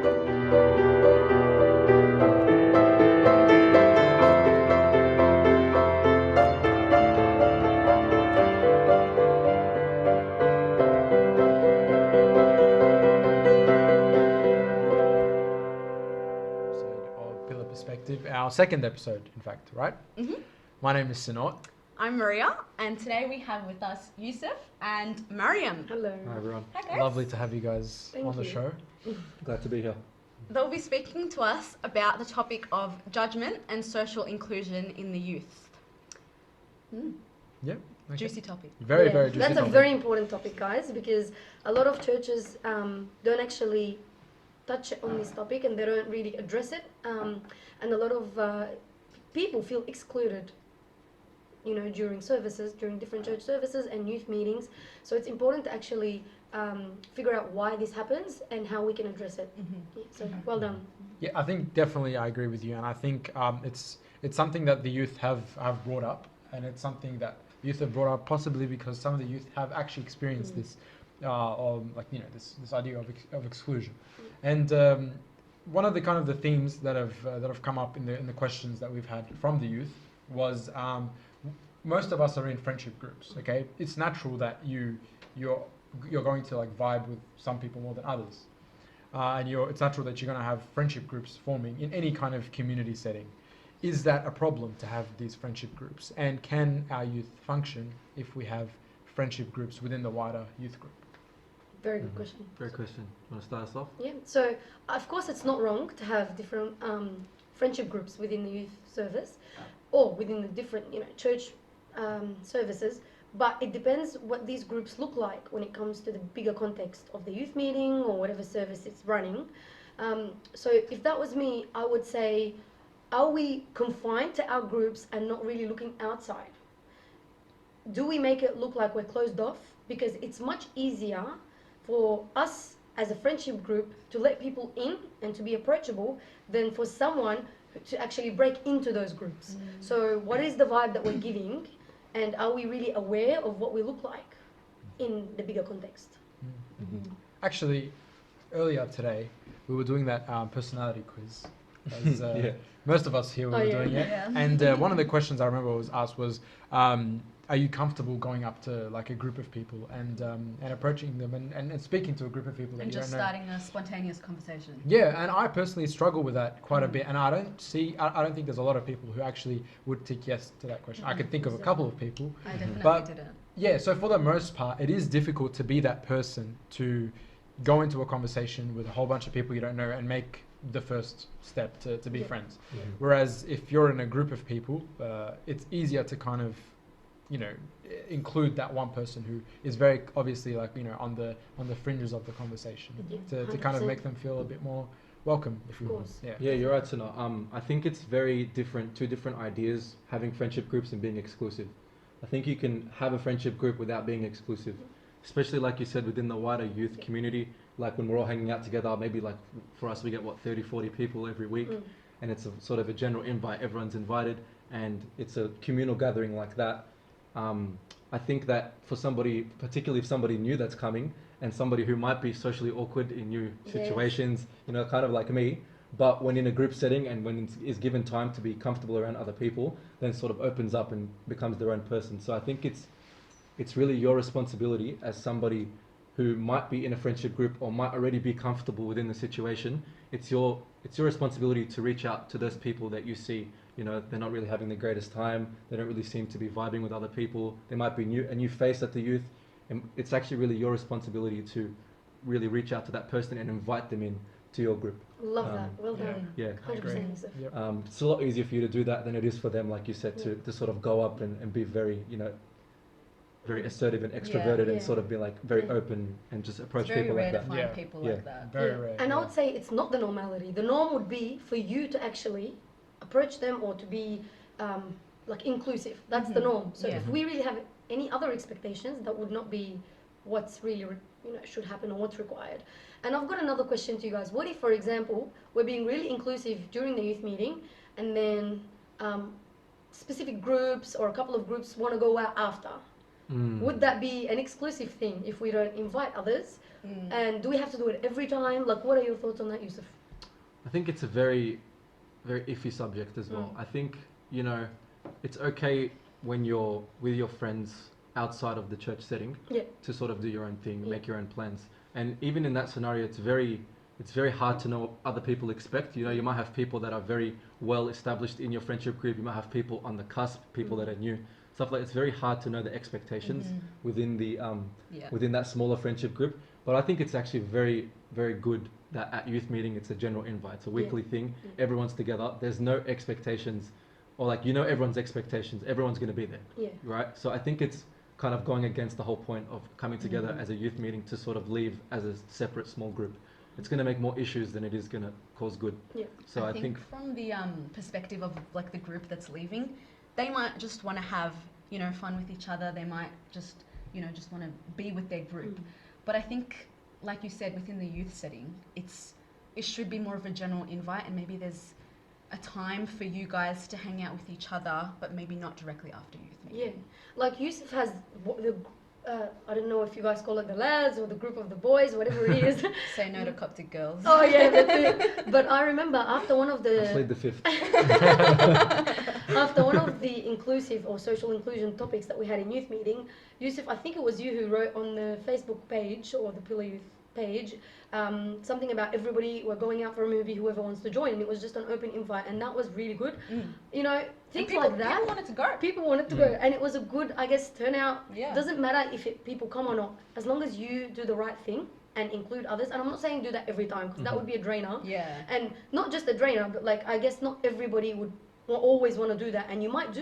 Our second episode, in fact, right? Mm-hmm. My name is Sinot. I'm Maria, and today we have with us Youssef and Maryam. Hello. Hi everyone. Hi guys. Lovely to have you guys Thank on the you. show. Glad to be here. They'll be speaking to us about the topic of judgment and social inclusion in the youth. Yep. Okay. Juicy topic. Very, very juicy. That's topic. a very important topic, guys, because a lot of churches don't actually touch on this topic and they don't really address it. And a lot of people feel excluded, you know, during services, during different church services and youth meetings. So it's important to actually figure out why this happens and how we can address it. Mm-hmm. Yeah, so well done. Yeah, I think definitely I agree with you, and I think it's something that the youth have brought up, and it's something that youth have brought up possibly because some of the youth have actually experienced this, this idea of exclusion, and one of the kind of the themes that have come up in the questions that we've had from the youth was most of us are in friendship groups. Okay, it's natural that you're going to like vibe with some people more than others. And it's natural that you're going to have friendship groups forming in any kind of community setting. Is that a problem to have these friendship groups? And can our youth function if we have friendship groups within the wider youth group? Very good question. Great question. Want to start us off? Yeah, so of course it's not wrong to have different friendship groups within the youth service or within the different, you know, church services, but it depends what these groups look like when it comes to the bigger context of the youth meeting or whatever service it's running. So if that was me, I would say, are we confined to our groups and not really looking outside? Do we make it look like we're closed off? Because it's much easier for us as a friendship group to let people in and to be approachable than for someone to actually break into those groups. So what is the vibe that we're giving, and are we really aware of what we look like in the bigger context? Actually, earlier today we were doing that personality quiz. As, most of us here were doing it, and one of the questions I remember was asked was, are you comfortable going up to like a group of people and approaching them and speaking to a group of people that And you just don't know? starting a spontaneous conversation. Yeah, and I personally struggle with that quite a bit, and I don't think there's a lot of people who actually would tick yes to that question. I could think of a couple of people. I definitely But- didn't. Yeah, so for the most part, it is difficult to be that person to go into a conversation with a whole bunch of people you don't know and make the first step to be friends. Whereas if you're in a group of people, it's easier to kind of, you know, include that one person who is very obviously like, you know, on the fringes of the conversation to kind of 100%. make them feel a bit more welcome. If you will. course. Yeah, you're right, Sana. I think it's very different, two different ideas, having friendship groups and being exclusive. I think you can have a friendship group without being exclusive, especially like you said, within the wider youth community. Like when we're all hanging out together, maybe like for us, we get 30, 40 people every week, and it's a sort of a general invite, everyone's invited, and it's a communal gathering like that. I think that for somebody, particularly if somebody new that's coming, and somebody who might be socially awkward in new situations, you know, kind of like me, but when in a group setting and when is given time to be comfortable around other people, then sort of opens up and becomes their own person. So I think it's really your responsibility as somebody who might be in a friendship group or might already be comfortable within the situation. It's your responsibility to reach out to those people that you see, you know, they're not really having the greatest time, they don't really seem to be vibing with other people, they might be a new face at the youth, and it's actually really your responsibility to really reach out to that person and invite them in to your group. Love that. Well done. Yeah. 100%. Youssef. Yep. It's a lot easier for you to do that than it is for them, like you said, to sort of go up and be very, you know, very assertive and extroverted and sort of be like very open and just approach It's very people rare like to that. find people like that. Very rare. And I would say it's not the normality. The norm would be for you to actually approach them or to be like inclusive. That's the norm. So if we really have any other expectations, that would not be what's really, you know, should happen or what's required. And I've got another question to you guys. What if, for example, we're being really inclusive during the youth meeting, and then specific groups or a couple of groups want to go out after? Would that be an exclusive thing if we don't invite others? And do we have to do it every time? Like, what are your thoughts on that, Youssef? I think it's a very, very iffy subject as well. I think, you know, it's okay when you're with your friends outside of the church setting to sort of do your own thing, make your own plans. And even in that scenario, it's very hard to know what other people expect. You know, you might have people that are very well established in your friendship group. You might have people on the cusp, people that are new. Stuff like it's very hard to know the expectations within the within that smaller friendship group. But I think it's actually very, very good that at youth meeting it's a general invite. It's a weekly thing. Everyone's together. There's no expectations, or like, you know, everyone's expectations. Everyone's going to be there, right? So I think it's kind of going against the whole point of coming together as a youth meeting to sort of leave as a separate small group. It's going to make more issues than it is going to cause good. So I think from the perspective of like the group that's leaving, they might just want to have, you know, fun with each other. They might just, you know, just want to be with their group. But I think, like you said, within the youth setting, it should be more of a general invite, and maybe there's a time for you guys to hang out with each other, but maybe not directly after youth meeting. Like Youssef has the I don't know if you guys call it the lads or the group of the boys, whatever it is. Say no to Coptic girls. Oh yeah, that's it. But I remember after one of I played the fifth. after one of the inclusive or social inclusion topics that we had in youth meeting, Youssef, I think it was you who wrote on the Facebook page or the Pillar Youth page something about everybody were going out for a movie, whoever wants to join, and it was just an open invite, and that was really good. You know, things like that. People wanted to go. People wanted to go, and it was a good, I guess, turnout. Yeah. Doesn't matter if people come or not, as long as you do the right thing and include others. And I'm not saying do that every time, because that would be a drainer. Yeah. And not just a drainer, but like, I guess not everybody would always want to do that, and you might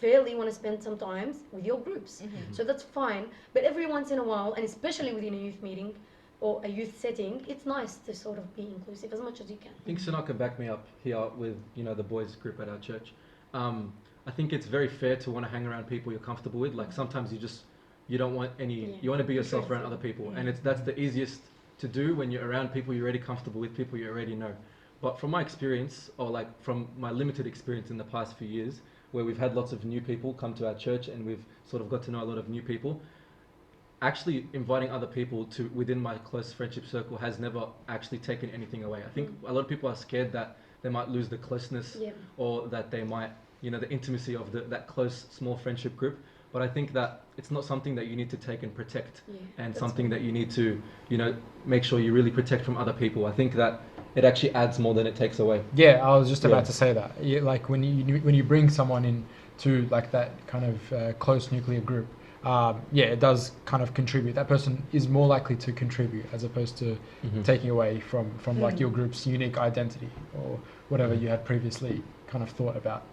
fairly want to spend some time with your groups. So that's fine, but every once in a while, and especially within a youth meeting or a youth setting, it's nice to sort of be inclusive as much as you can. I think Sanaa can back me up here with, you know, the boys group at our church. I think it's very fair to want to hang around people you're comfortable with. Like sometimes you don't want any, you want to be yourself around other people, and that's the easiest to do when you're around people you're already comfortable with, people you already know. But from my experience, or like from my limited experience in the past few years, where we've had lots of new people come to our church and we've sort of got to know a lot of new people, actually inviting other people to within my close friendship circle has never actually taken anything away. I think a lot of people are scared that they might lose the closeness or that they might, you know, the intimacy of that close small friendship group. But I think that it's not something that you need to take and protect, and something that you need to, you know, make sure you really protect from other people. I think that it actually adds more than it takes away. Yeah, I was just about to say that. Like when you bring someone in to like that kind of close nuclear group, it does kind of contribute. That person is more likely to contribute as opposed to taking away from like your group's unique identity or whatever you had previously kind of thought about.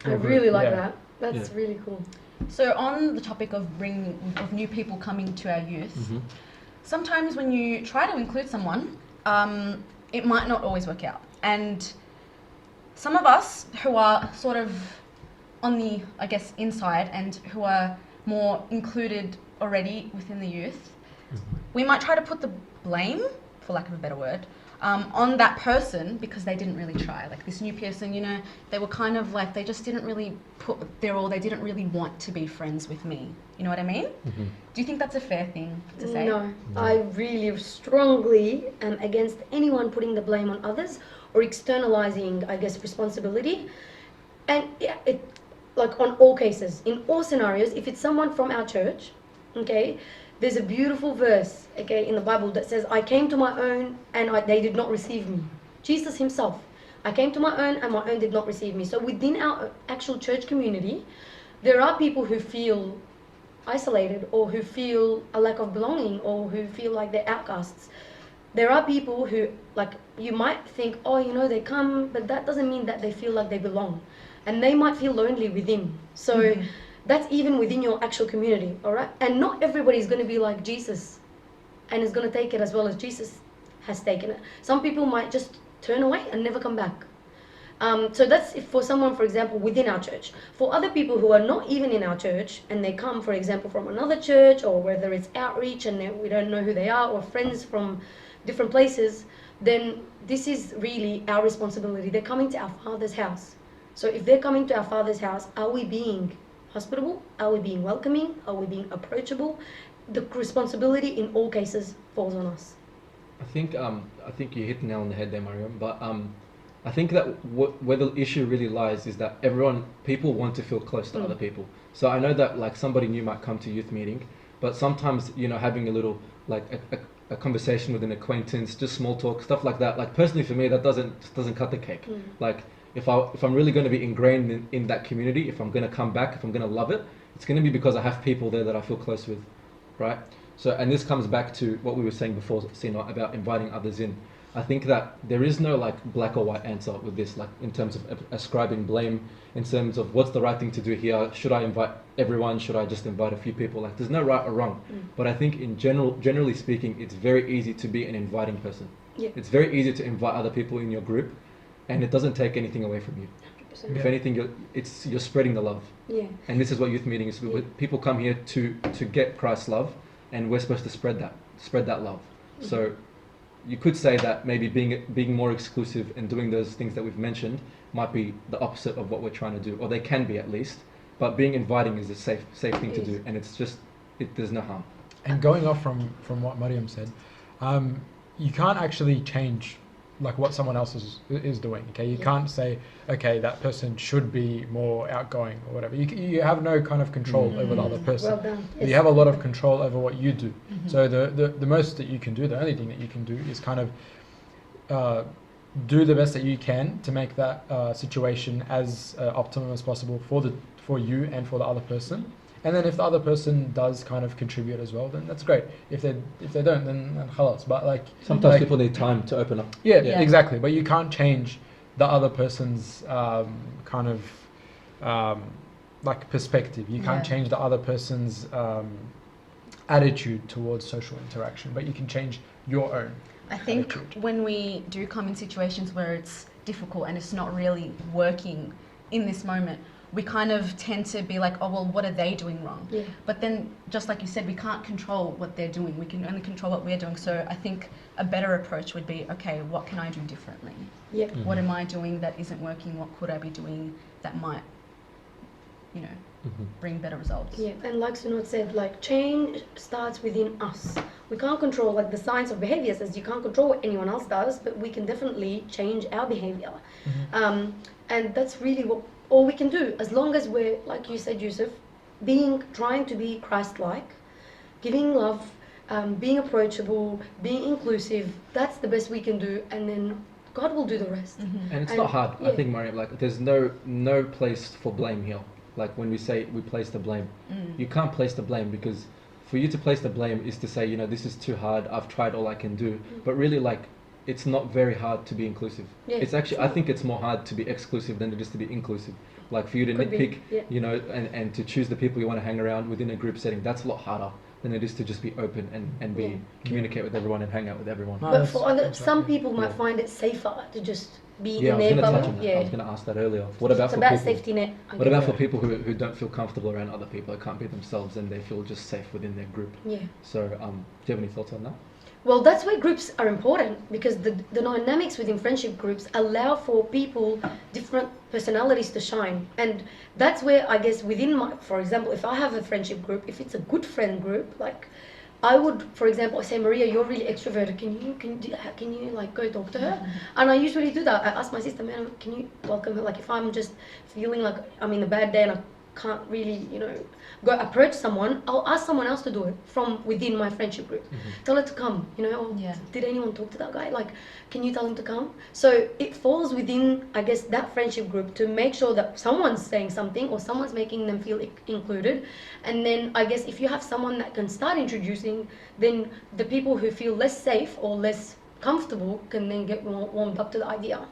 I really like that. That's really cool. So on the topic of new people coming to our youth, sometimes when you try to include someone, it might not always work out. And some of us who are sort of on the, I guess, inside and who are more included already within the youth, we might try to put the blame, for lack of a better word, on that person because they didn't really try. Like this new person, you know, they were kind of like, they just didn't really put their all, they didn't really want to be friends with me. You know what I mean? Do you think that's a fair thing to say? No, I really strongly am against anyone putting the blame on others or externalizing, I guess, responsibility. And like on all cases, in all scenarios, if it's someone from our church, okay, there's a beautiful verse, okay, in the Bible that says, I came to my own and they did not receive me. Jesus himself, I came to my own and my own did not receive me. So within our actual church community, there are people who feel isolated or who feel a lack of belonging or who feel like they're outcasts. There are people who, like, you might think, oh, you know, they come, but that doesn't mean that they feel like they belong. And they might feel lonely within. So that's even within your actual community, all right? And not everybody is going to be like Jesus and is going to take it as well as Jesus has taken it. Some people might just turn away and never come back. So that's if for someone, for example, within our church. For other people who are not even in our church and they come, for example, from another church, or whether it's outreach and we don't know who they are, or friends from different places, then this is really our responsibility. They're coming to our Father's house. So if they're coming to our Father's house, are we being hospitable? Are we being welcoming? Are we being approachable? The responsibility in all cases falls on us. I think you hit the nail on the head there, Maryam. But I think that where the issue really lies is that people want to feel close to other people. So I know that like somebody new might come to youth meeting, but sometimes having a little like a conversation with an acquaintance, just small talk, stuff like that. Like personally for me, that doesn't cut the cake. Like if I'm really going to be ingrained in that community, if I'm going to come back, if I'm going to love it, it's going to be because I have people there that I feel close with, right? So, and this comes back to what we were saying before, Sina, about inviting others in. I think that there is no like black or white answer with this, like in terms of ascribing blame, in terms of what's the right thing to do here. Should I invite everyone? Should I just invite a few people? Like there's no right or wrong. But I think generally speaking, it's very easy to be an inviting person. Yeah. It's very easy to invite other people in your group, and it doesn't take anything away from you. 100%. If anything, you're spreading the love. Yeah. And this is what youth meeting is. Yeah. People come here to get Christ's love, and we're supposed to spread that love. So you could say that maybe being more exclusive and doing those things that we've mentioned might be the opposite of what we're trying to do, or they can be at least. But being inviting is a safe thing to do, and there's no harm. And going off from what Maryam said, you can't actually change like what someone else is doing. Okay, you can't say, okay, that person should be more outgoing or whatever. You have no kind of control over the other person. Well done. You have a lot of control over what you do. So the most that you can do, the only thing that you can do is kind of do the best that you can to make that situation as optimum as possible for you and for the other person. And then if the other person does kind of contribute as well, then that's great. If they don't, then khalas. But like sometimes people need time to open up. Yeah, exactly. But you can't change the other person's kind of like perspective. You can't change the other person's attitude towards social interaction. But you can change your own. I think attitude. when we do come in situations where it's difficult and it's not really working in this moment, we kind of tend to be like, oh, well, what are they doing wrong? Yeah. But then, just like you said, we can't control what they're doing. We can only control what we're doing. So I think a better approach would be, okay, what can I do differently? Yeah. What am I doing that isn't working? What could I be doing that might, bring better results? Yeah, and like Sunod said, like change starts within us. We can't control like the science of behavior says you can't control what anyone else does, but we can definitely change our behavior. And that's really what all we can do, as long as we're, like you said, Youssef, trying to be Christ-like, giving love, being approachable, being inclusive. That's the best we can do, and then God will do the rest. And it's not hard. I think, Maryam, like there's no place for blame here. Like when we say we place the blame, you can't place the blame, because for you to place the blame is to say, this is too hard. I've tried all I can do. But really, like, it's not very hard to be inclusive. Yeah, it's actually, I think it's more hard to be exclusive than it is to be inclusive. Like for you to nitpick, and to choose the people you want to hang around within a group setting, that's a lot harder than it is to just be open and communicate with everyone and hang out with everyone. No, But for some people might find it safer to just be in their bubble. I was going to ask that earlier. What about It's for about people? safety net. What about for people who don't feel comfortable around other people, that can't be themselves, and they feel just safe within their group? Yeah. So, do you have any thoughts on that? Well, that's why groups are important, because the dynamics within friendship groups allow for people, different personalities to shine. And that's where I guess for example, if I have a friendship group, if it's a good friend group, like I would, for example, say, Maria, you're really extroverted. Can you like go talk to her? And I usually do that. I ask my sister, man, can you welcome her? Like if I'm just feeling like I'm in a bad day and I can't really, go approach someone, I'll ask someone else to do it from within my friendship group. Tell her to come, did anyone talk to that guy? Like, can you tell him to come? So it falls within, I guess, that friendship group to make sure that someone's saying something or someone's making them feel included. And then I guess if you have someone that can start introducing, then the people who feel less safe or less comfortable can then get warmed up to the idea.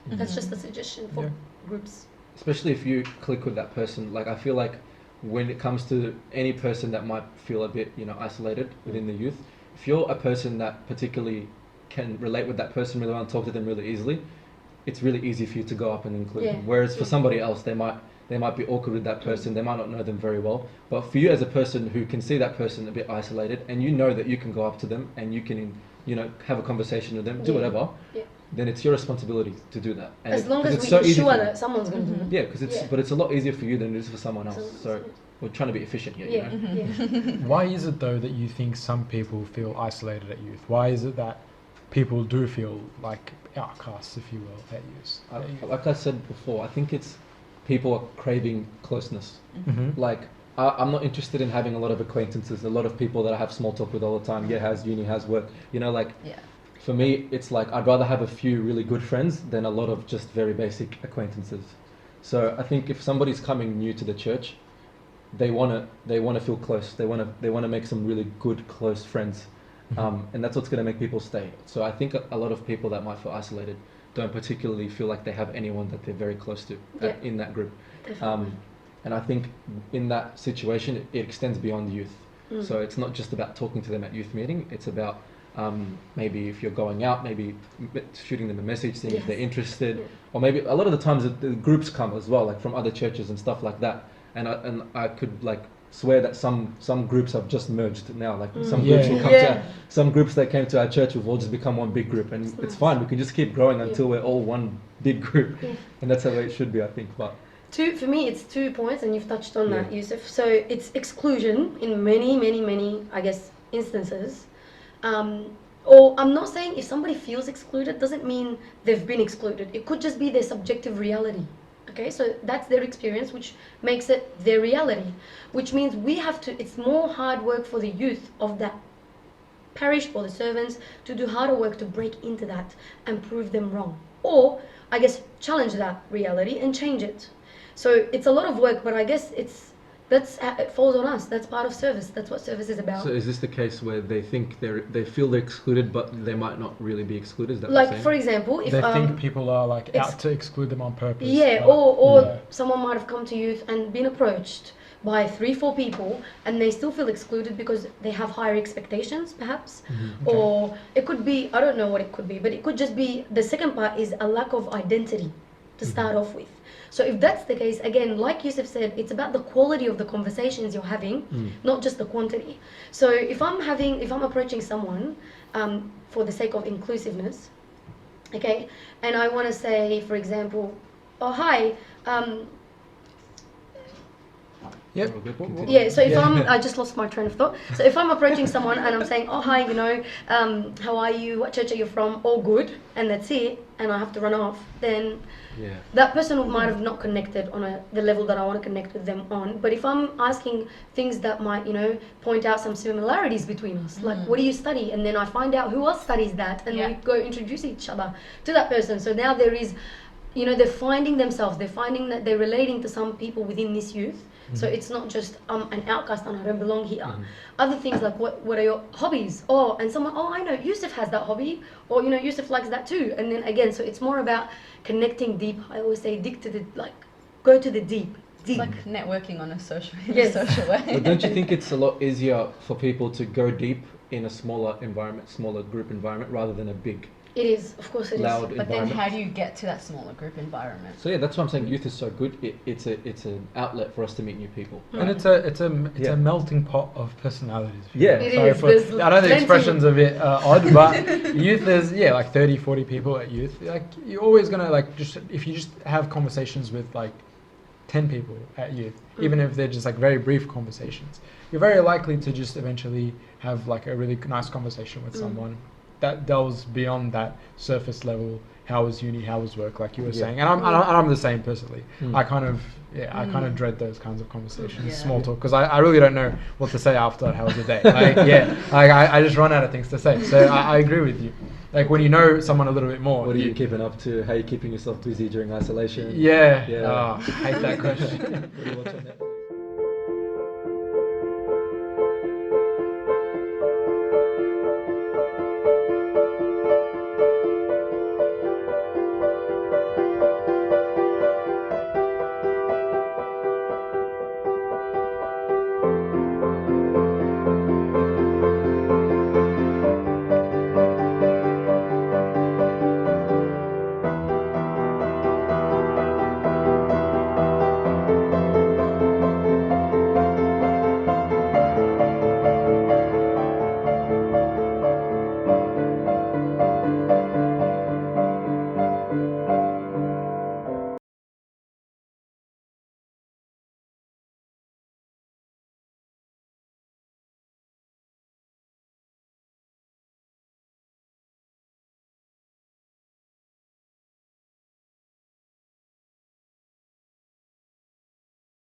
That's just a suggestion for groups. Especially if you click with that person. Like I feel like when it comes to any person that might feel a bit, isolated within the youth, if you're a person that particularly can relate with that person really well and talk to them really easily, it's really easy for you to go up and include them. Whereas for somebody else, they might be awkward with that person, they might not know them very well. But for you as a person who can see that person a bit isolated, and you know that you can go up to them and you can, have a conversation with them, do whatever, then it's your responsibility to do that. And As long as it's we so easy ensure for you. that someone's going to do it. Yeah, because it's Yeah. but it's a lot easier for you than it is for someone else. So- So we're trying to be efficient here. Yeah, You know? yeah. Why is it though that you think some people feel isolated at youth? Why is it that people do feel like outcasts, if you will, at youth? Like I said before, I think it's people are craving closeness. Mm-hmm. Like I'm not interested in having a lot of acquaintances, a lot of people that I have small talk with all the time. Yeah, has uni, has work. You know, like Yeah. for me, it's like I'd rather have a few really good friends than a lot of just very basic acquaintances. So I think if somebody's coming new to the church, they wanna feel close. They wanna make some really good close friends, and that's what's gonna make people stay. So I think a lot of people that might feel isolated don't particularly feel like they have anyone that they're very close to Yeah. in that group. Definitely. And I think in that situation, it extends beyond youth. Mm. So it's not just about talking to them at youth meeting. It's about maybe if you're going out, maybe shooting them a message, seeing if Yes. they're interested, Yeah. or maybe a lot of the times the groups come as well, like from other churches and stuff like that. And I could like swear that some groups have just merged now. Like some Yeah. groups will come Yeah. to some groups that came to our church will all just become one big group, and That's it's nice. fine. We can just keep growing Yeah. until we're all one big group, Yeah. and that's the way it should be, I think. But For me, it's 2 points, and you've touched on that, Yeah. Youssef. So it's exclusion in many, I guess, instances. Or I'm not saying if somebody feels excluded doesn't mean they've been excluded. It could just be their subjective reality. Okay, so that's their experience, which makes it their reality. Which means we have to. It's more hard work for the youth of that parish or the servants to do harder work to break into that and prove them wrong, or I guess challenge that reality and change it. So it's a lot of work, but I guess it falls on us. That's part of service. That's what service is about. so is this the case where they think they feel they're excluded, but they might not really be excluded? Is that what Like you're saying? for example, if They think people are like it's- out to exclude them on purpose. yeah, like- or Yeah. someone might have come to youth and been approached by 3-4 people, and they still feel excluded because they have higher expectations, perhaps. Okay. Or it could be, I don't know what it could be, but it could just be, the second part is a lack of identity to start off with. So if that's the case, again, like Youssef said, it's about the quality of the conversations you're having, not just the quantity. So if I'm approaching someone for the sake of inclusiveness, okay, and I want to say, for example, oh hi, Yep. Oh, good. What- what- Continue. yeah, so if Yeah. I just lost my train of thought. So if I'm approaching someone and I'm saying, oh, hi, how are you? What church are you from? All good. And that's it. And I have to run off. Then Yeah. that person might have not connected on the level that I want to connect with them on. But if I'm asking things that might, point out some similarities between us, like what do you study? And then I find out who else studies that, and Yeah. we go introduce each other to that person. So now there is, they're finding themselves. They're finding that they're relating to some people within this youth. So it's not just an outcast and I don't belong here. Other things like what are your hobbies? Oh, and someone, oh, I know Youssef has that hobby, or Youssef likes that too. And then again, so it's more about connecting deep. I always say go to the deep. It's like networking on a social, in Yes. a social way. But don't you think it's a lot easier for people to go deep in a smaller environment, smaller group environment, rather than a big, It is, of course, it is. loud But then environment? how do you get to that smaller group environment? So yeah, that's why I'm saying youth is so good. It's an outlet for us to meet new people. And it's a Yeah. a melting pot of personalities. Yeah. It Sorry is. for- There's I know the plenty. expression's a bit odd, but youth is like 30, 40 people at youth. Like you're always gonna if you just have conversations with like 10 people at youth, even if they're just like very brief conversations, you're very likely to just eventually have like a really nice conversation with someone that delves beyond that surface level. How was uni? How was work? Like you were Yeah. saying, and I'm the same personally. Mm. I kind of dread those kinds of conversations, Yeah. small talk, because I really don't know what to say after how was the day. I just run out of things to say. So I agree with you. Like when you know someone a little bit more. What are you keeping up to? How are you keeping yourself busy during isolation? Yeah. Yeah. Oh, I hate that question. What do you watch on Netflix?